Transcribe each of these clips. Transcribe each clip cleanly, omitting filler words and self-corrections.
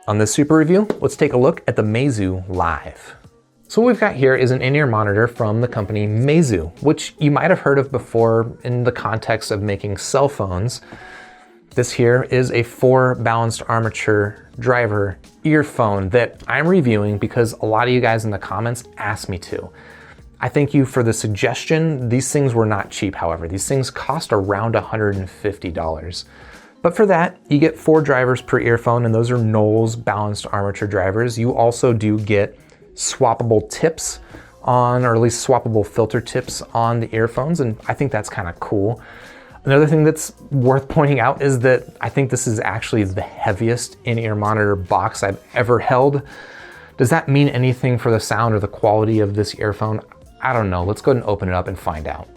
On this super review, let's take a look at the Meizu Live. So what we've got here is an in-ear monitor from the company Meizu, which you might have heard of before in the context of making cell phones. This here is a 4 balanced armature driver earphone that I'm reviewing because a lot of you guys in the comments asked me to. I thank you for the suggestion. These things were not cheap, however. These things cost around $150. But for that, you get 4 drivers per earphone, and those are Knowles balanced armature drivers. You also do get swappable tips on, or at least swappable filter tips on the earphones, and I think that's kind of cool. Another thing that's worth pointing out is that I think this is actually the heaviest in-ear monitor box I've ever held. Does that mean anything for the sound or the quality of this earphone? I don't know. Let's go ahead and open it up and find out.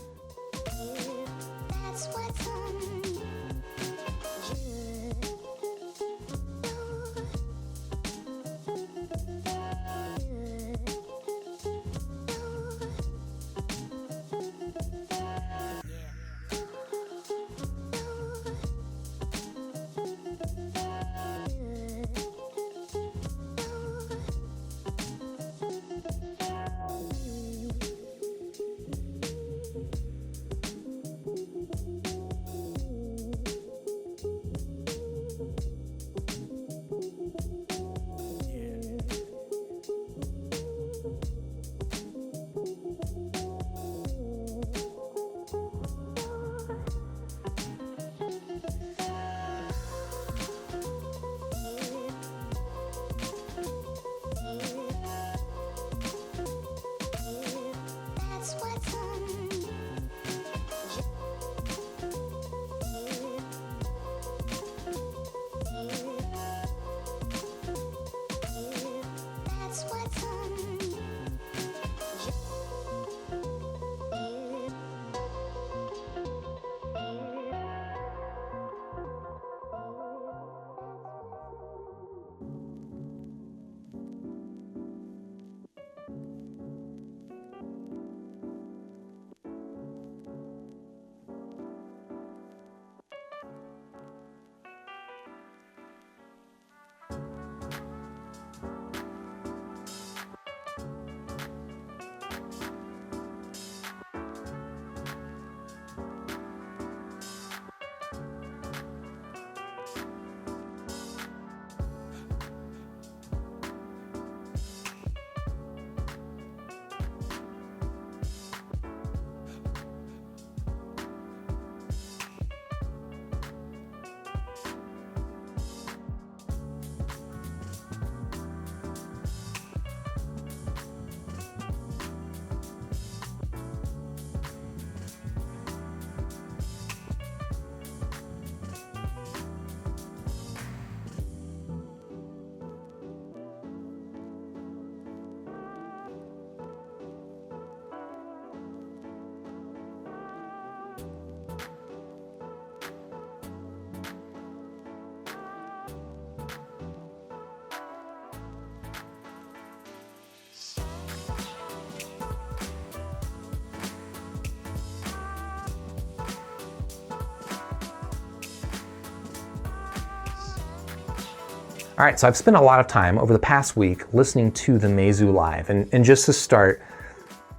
All right, so I've spent a lot of time over the past week listening to the Meizu Live, and just to start,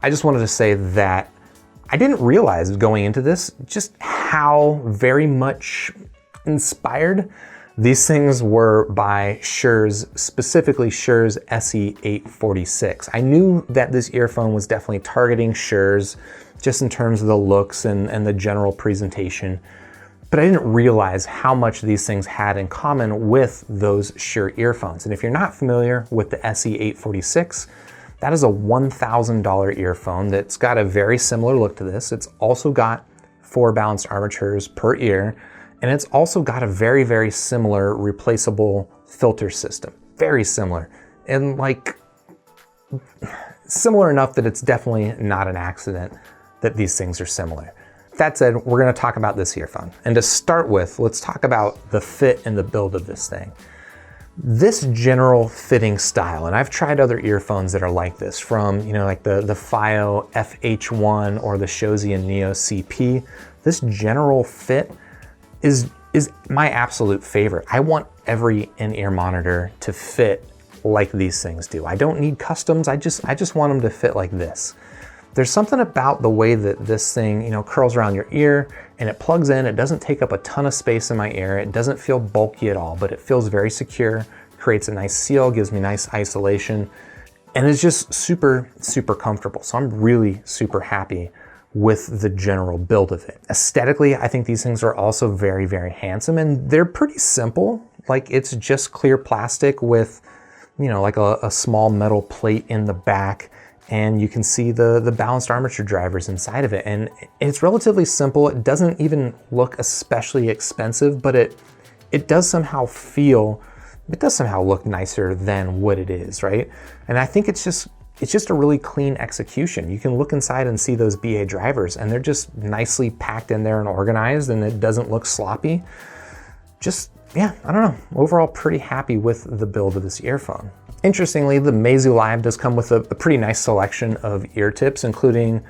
I just wanted to say that I didn't realize going into this just how very much inspired these things were by Shure's, specifically Shure's SE846. I knew that this earphone was definitely targeting Shure's just in terms of the looks and the general presentation. But I didn't realize how much these things had in common with those Shure earphones. And if you're not familiar with the SE846, that is a $1,000 earphone that's got a very similar look to this. It's also got 4 balanced armatures per ear, and it's also got a very, very similar replaceable filter system. Very similar. And like, similar enough that it's definitely not an accident that these things are similar. That said, we're gonna talk about this earphone. And to start with, let's talk about the fit and the build of this thing. This general fitting style, and I've tried other earphones that are like this, from like the FiO FH1 or the Shozian Neo CP. This general fit is is my absolute favorite. I want every in-ear monitor to fit like these things do. I don't need customs, I just want them to fit like this. There's something about the way that this thing, you know, curls around your ear and it plugs in. It doesn't take up a ton of space in my ear. It doesn't feel bulky at all, but it feels very secure, creates a nice seal, gives me nice isolation, and it's just super, super comfortable. So I'm really super happy with the general build of it. Aesthetically, I think these things are also very, very handsome, and they're pretty simple. Like, it's just clear plastic with, you know, like a small metal plate in the back, and you can see the balanced armature drivers inside of it. And it's relatively simple. It doesn't even look especially expensive, but it does somehow look nicer than what it is, right? And I think it's just a really clean execution. You can look inside and see those BA drivers, and they're just nicely packed in there and organized, and it doesn't look sloppy. Just, yeah, I don't know. Overall, pretty happy with the build of this earphone. Interestingly, the Meizu Live does come with a pretty nice selection of ear tips, including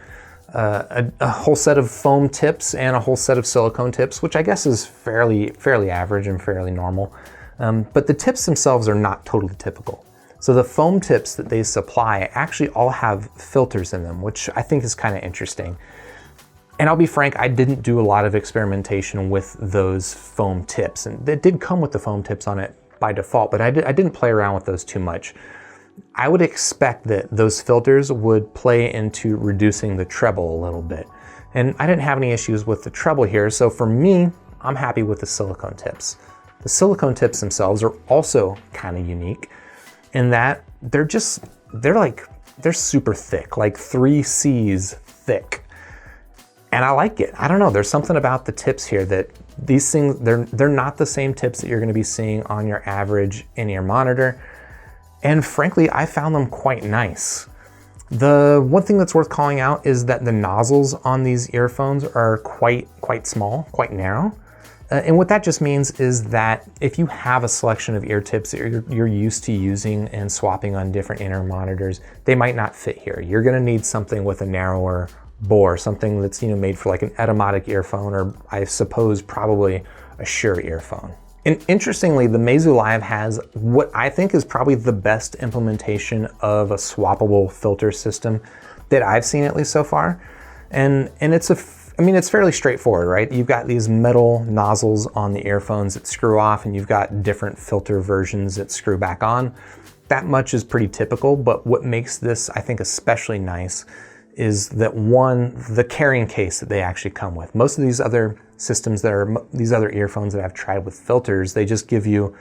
a whole set of foam tips and a whole set of silicone tips, which I guess is fairly average and fairly normal. But the tips themselves are not totally typical. So the foam tips that they supply actually all have filters in them, which I think is kind of interesting. And I'll be frank, I didn't do a lot of experimentation with those foam tips, and they did come with the foam tips on it by default, but I didn't play around with those too much. I would expect that those filters would play into reducing the treble a little bit. And I didn't have any issues with the treble here, so for me, I'm happy with the silicone tips. The silicone tips themselves are also kind of unique in that they're super thick, like 3 C's thick. And I like it. I don't know, there's something about the tips here that these things, they're not the same tips that you're gonna be seeing on your average in-ear monitor. And frankly, I found them quite nice. The one thing that's worth calling out is that the nozzles on these earphones are quite small, quite narrow. And what that just means is that if you have a selection of ear tips that you're used to using and swapping on different in-ear monitors, they might not fit here. You're gonna need something with a narrower bore, something that's, you know, made for like an etymotic earphone, or I suppose probably a Shure earphone. And interestingly, the Meizu Live has what I think is probably the best implementation of a swappable filter system that I've seen, at least so far. And it's it's fairly straightforward, right? You've got these metal nozzles on the earphones that screw off, and you've got different filter versions that screw back on. That much is pretty typical, but what makes this, I think, especially nice is that, one, the carrying case that they actually come with. Most of these other systems these other earphones that I've tried with filters, they just give you,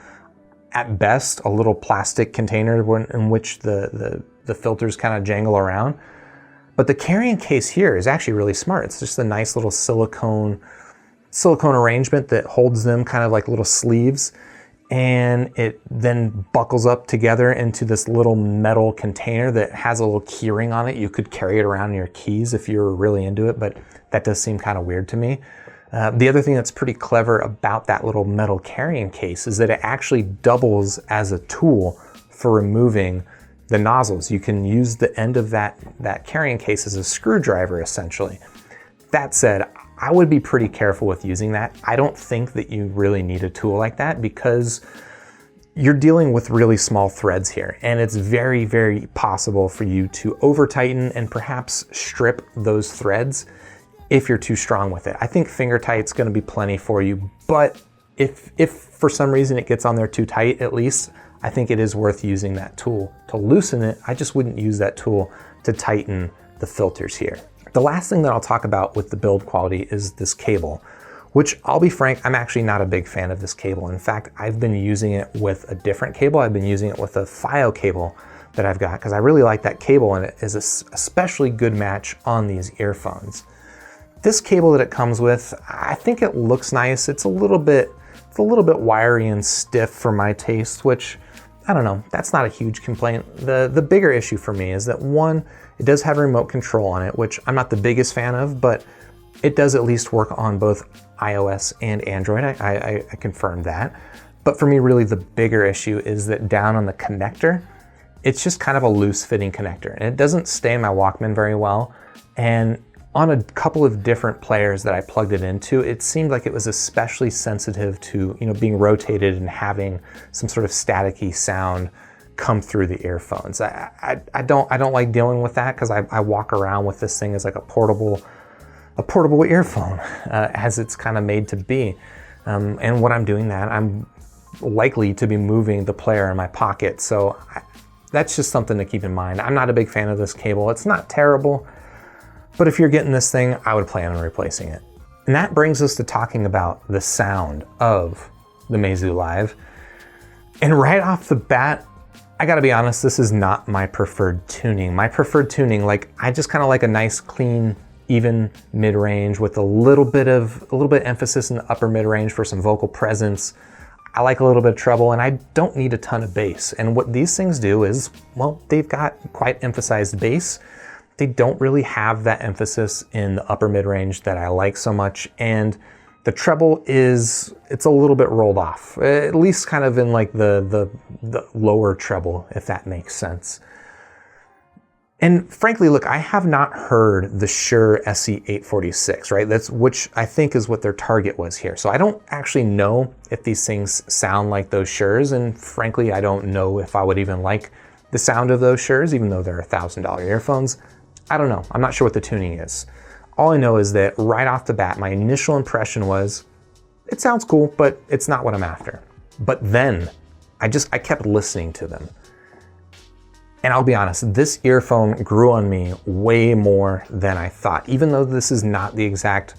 at best, a little plastic container in which the filters kind of jangle around. But the carrying case here is actually really smart. It's just a nice little silicone arrangement that holds them kind of like little sleeves, and it then buckles up together into this little metal container that has a little key ring on it. You could carry it around in your keys if you were really into it, but that does seem kind of weird to me. The other thing that's pretty clever about that little metal carrying case is that it actually doubles as a tool for removing the nozzles. You can use the end of that carrying case as a screwdriver, essentially. That said, I would be pretty careful with using that. I don't think that you really need a tool like that, because you're dealing with really small threads here, and it's very, very possible for you to over tighten and perhaps strip those threads if you're too strong with it. I think finger tight's gonna be plenty for you, but if for some reason it gets on there too tight, at least I think it is worth using that tool to loosen it. I just wouldn't use that tool to tighten the filters here. The last thing that I'll talk about with the build quality is this cable, which, I'll be frank, I'm actually not a big fan of this cable. In fact, I've been using it with a different cable. I've been using it with a FiO cable that I've got, because I really like that cable, and it is a especially good match on these earphones. This cable that it comes with, I think it looks nice. It's a little bit wiry and stiff for my taste, which, I don't know, that's not a huge complaint. The bigger issue for me is that, one, it does have remote control on it, which I'm not the biggest fan of, but it does at least work on both iOS and Android. I confirmed that. But for me, really the bigger issue is that down on the connector, it's just kind of a loose fitting connector, and it doesn't stay in my Walkman very well. And on a couple of different players that I plugged it into, it seemed like it was especially sensitive to, being rotated and having some sort of staticky sound come through the earphones. I don't like dealing with that because I walk around with this thing as like a portable earphone, as it's kind of made to be. And when I'm doing that, I'm likely to be moving the player in my pocket. So that's just something to keep in mind. I'm not a big fan of this cable. It's not terrible, but if you're getting this thing, I would plan on replacing it. And that brings us to talking about the sound of the Meizu Live. And right off the bat, I gotta be honest, this is not my preferred tuning. My preferred tuning, I just kind of like a nice, clean, even mid-range with a little bit emphasis in the upper mid-range for some vocal presence. I like a little bit of treble, and I don't need a ton of bass. And what these things do is, well, they've got quite emphasized bass. They don't really have that emphasis in the upper mid-range that I like so much. And the treble it's a little bit rolled off, at least kind of in like the lower treble, if that makes sense. And frankly, look, I have not heard the Shure SC846, right? Which I think is what their target was here. So I don't actually know if these things sound like those Shures, and frankly, I don't know if I would even like the sound of those Shures, even though they're $1,000 earphones. I don't know. I'm not sure what the tuning is. All I know is that right off the bat, my initial impression was, it sounds cool, but it's not what I'm after. But then I kept listening to them. And I'll be honest, this earphone grew on me way more than I thought, even though this is not the exact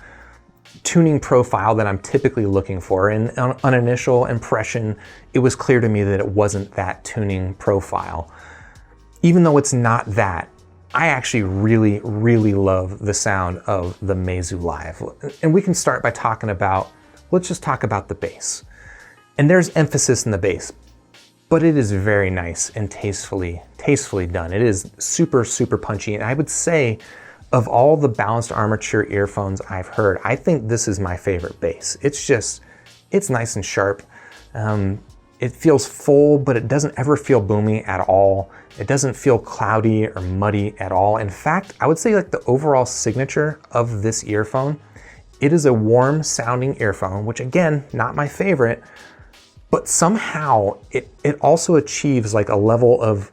tuning profile that I'm typically looking for. And on initial impression, it was clear to me that it wasn't that tuning profile. Even though it's not that, I actually really, really love the sound of the Meizu Live. And we can start by let's just talk about the bass. And there's emphasis in the bass, but it is very nice and tastefully done. It is super, super punchy. And I would say of all the balanced armature earphones I've heard, I think this is my favorite bass. It's nice and sharp. It feels full, but it doesn't ever feel boomy at all. It doesn't feel cloudy or muddy at all. In fact, I would say like the overall signature of this earphone, it is a warm sounding earphone, which again, not my favorite, but somehow it also achieves like a level of,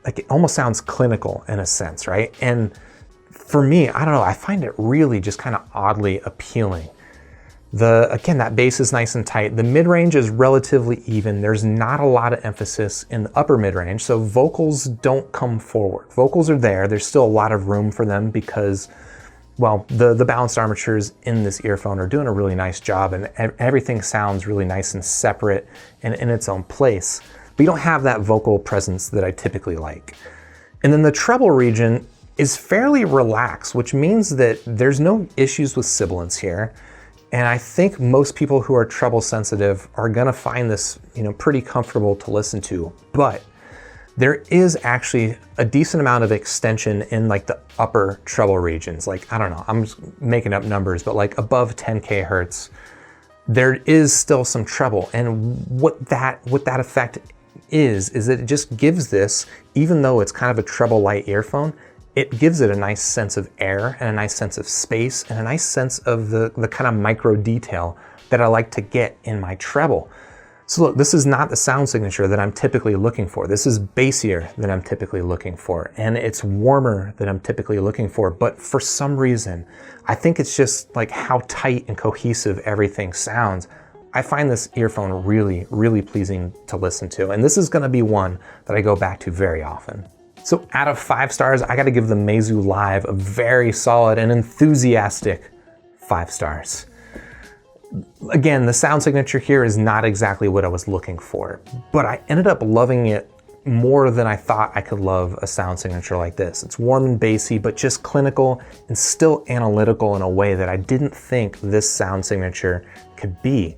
like it almost sounds clinical in a sense, right? And for me, I don't know, I find it really just kind of oddly appealing. Again, that bass is nice and tight. The mid-range is relatively even. There's not a lot of emphasis in the upper mid-range, so vocals don't come forward. Vocals are there. There's still a lot of room for them because, well, the balanced armatures in this earphone are doing a really nice job, and everything sounds really nice and separate and in its own place. But you don't have that vocal presence that I typically like. And then the treble region is fairly relaxed, which means that there's no issues with sibilance here. And I think most people who are treble sensitive are gonna find this, pretty comfortable to listen to. But there is actually a decent amount of extension in like the upper treble regions. Like, I don't know, I'm just making up numbers, but like above 10 kHz, there is still some treble. And what that effect is that it just gives this, even though it's kind of a treble light earphone, it gives it a nice sense of air and a nice sense of space and a nice sense of the kind of micro detail that I like to get in my treble. So look, this is not the sound signature that I'm typically looking for. This is bassier than I'm typically looking for, and it's warmer than I'm typically looking for. But for some reason, I think it's just like how tight and cohesive everything sounds. I find this earphone really, really pleasing to listen to. And this is gonna be one that I go back to very often. So out of 5 stars, I gotta give the Meizu Live a very solid and enthusiastic 5 stars. Again, the sound signature here is not exactly what I was looking for, but I ended up loving it more than I thought I could love a sound signature like this. It's warm and bassy, but just clinical and still analytical in a way that I didn't think this sound signature could be.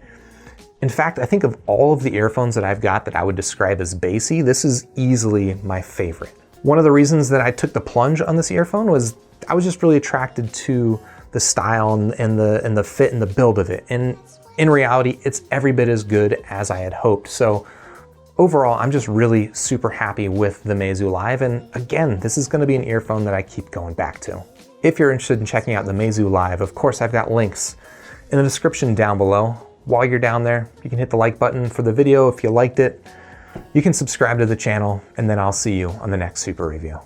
In fact, I think of all of the earphones that I've got that I would describe as bassy, this is easily my favorite. One of the reasons that I took the plunge on this earphone was I was just really attracted to the style and the fit and the build of it. And in reality, it's every bit as good as I had hoped. So overall, I'm just really super happy with the Meizu Live. And again, this is gonna be an earphone that I keep going back to. If you're interested in checking out the Meizu Live, of course I've got links in the description down below. While you're down there, you can hit the like button for the video if you liked it. You can subscribe to the channel, and then I'll see you on the next super review.